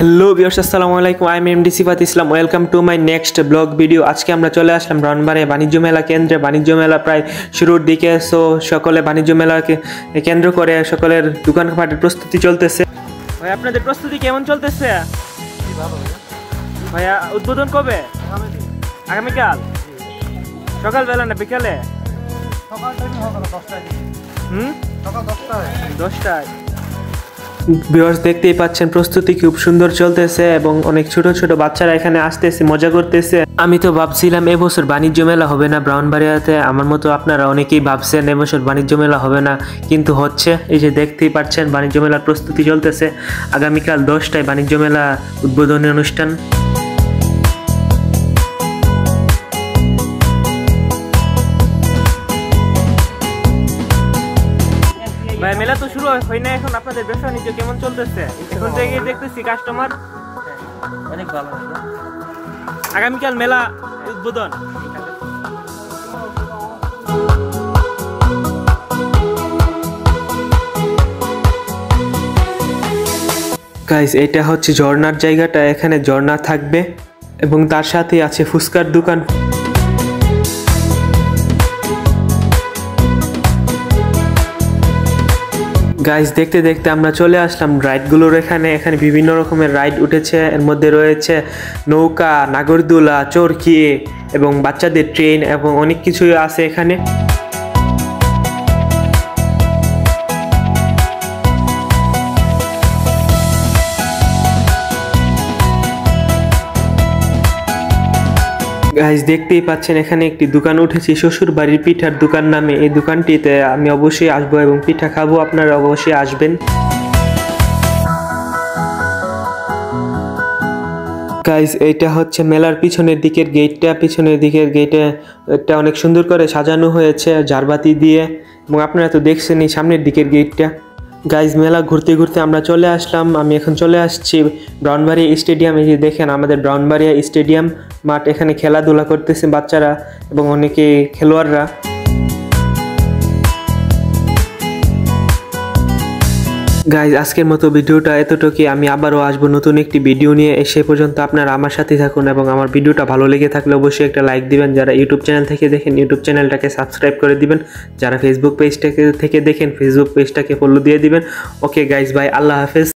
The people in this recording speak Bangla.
হ্যালো ভিউয়ার্স, আসসালামু আলাইকুম। I am MD Sifat Islam. Welcome to my next blog video. আজকে আমরা চলে আসলাম ব্রাহ্মণবাড়িয়া বাণিজ্য মেলা কেন্দ্রে। বাণিজ্য মেলা প্রায় শুরুর দিকে, সো সকলে বাণিজ্য মেলাকে কেন্দ্র করে সকলের দোকানপাটের প্রস্তুতি চলতেছে। ভাই, আপনাদের প্রস্তুতি কেমন চলতেছে? ভাইয়া, উদ্বোধন কবে? আগামীকাল সকালবেলা না বিকালে? সকাল 10টায়। ভিউয়ার্স, দেখতেই পাচ্ছেন প্রস্তুতি খুব সুন্দর চলতেছে এবং অনেক ছোট ছোট বাচ্চারা এখানে আসতেছে, মজা করতেছে। আমি তো ভাবছিলাম এবছর বাণিজ্য মেলা হবে না ব্রাহ্মণবাড়িয়াতে। আমার মতো আপনারা অনেকেই ভাবছেন এবছর বাণিজ্য মেলা হবে না, কিন্তু হচ্ছে। এই যে দেখতেই পাচ্ছেন বাণিজ্য মেলার প্রস্তুতি চলতেছে। আগামীকাল 10টায় বাণিজ্য মেলা উদ্বোধনী অনুষ্ঠান। ভাই, মেলা তো শুরু হয় না এখন, আপনাদের ব্যবসা বাণিজ্য কেমন চলতেছে? এখন থেকে দেখতেছি কাস্টমার অনেক ভালো। আগামীকাল মেলা উদ্বোধন। গাইস, এটা হচ্ছে ঝর্ণার জায়গাটা। এখানে ঝর্ণা থাকবে এবং তার সাথে আছে ফুচকার দোকান। গাইস, দেখতে দেখতে আমরা চলে আসলাম রাইডগুলোর এখানে। এখানে বিভিন্ন রকমের রাইড উঠেছে। এর মধ্যে রয়েছে নৌকা, নাগরদোলা, চরকি এবং বাচ্চাদের ট্রেন এবং অনেক কিছুই আছে এখানে। গাইস, দেখতেই পাচ্ছেন এখানে একটি দোকান উঠেছে, শ্বশুর বাড়ির পিঠার দোকান নামে। এই দোকানটিতে আমি অবশ্যই আসবো এবং পিঠা খাবো। আপনারা অবশ্যই আসবেন। গাইস, এইটা হচ্ছে মেলার পিছনের দিকের গেটটা। পিছনের দিকের গেটে এটা অনেক সুন্দর করে সাজানো হয়েছে ঝাড়বাতি দিয়ে, এবং আপনারা তো দেখছেনই সামনের দিকের গেটটা। গাইজ, মেলা ঘুরতে ঘুরতে আমরা চলে আসলাম। আমি এখন চলে আসছি ব্রাহ্মণবাড়িয়া স্টেডিয়ামে। যে দেখেন আমাদের ব্রাহ্মণবাড়িয়া স্টেডিয়াম মাঠ। এখানে খেলাধুলা করতেছে বাচ্চারা এবং অনেকে খেলোয়াড়রা। গাইজ, আজকের মতো ভিডিওটা এতটুকুই। আমি আবারও আসবো নতুন একটি ভিডিও নিয়ে। সে পর্যন্ত আপনারা আমার সাথে থাকুন এবং আমার ভিডিওটা ভালো লেগে থাকলে অবশ্যই একটা লাইক দিবেন। যারা ইউটিউব চ্যানেল থেকে দেখেন ইউটিউব চ্যানেলটাকে সাবস্ক্রাইব করে দিবেন। যারা ফেসবুক পেজটাকে থেকে দেখেন ফেসবুক পেজটাকে ফলো দিয়ে দিবেন। ওকে গাইজ, বাই, আল্লাহ হাফেজ।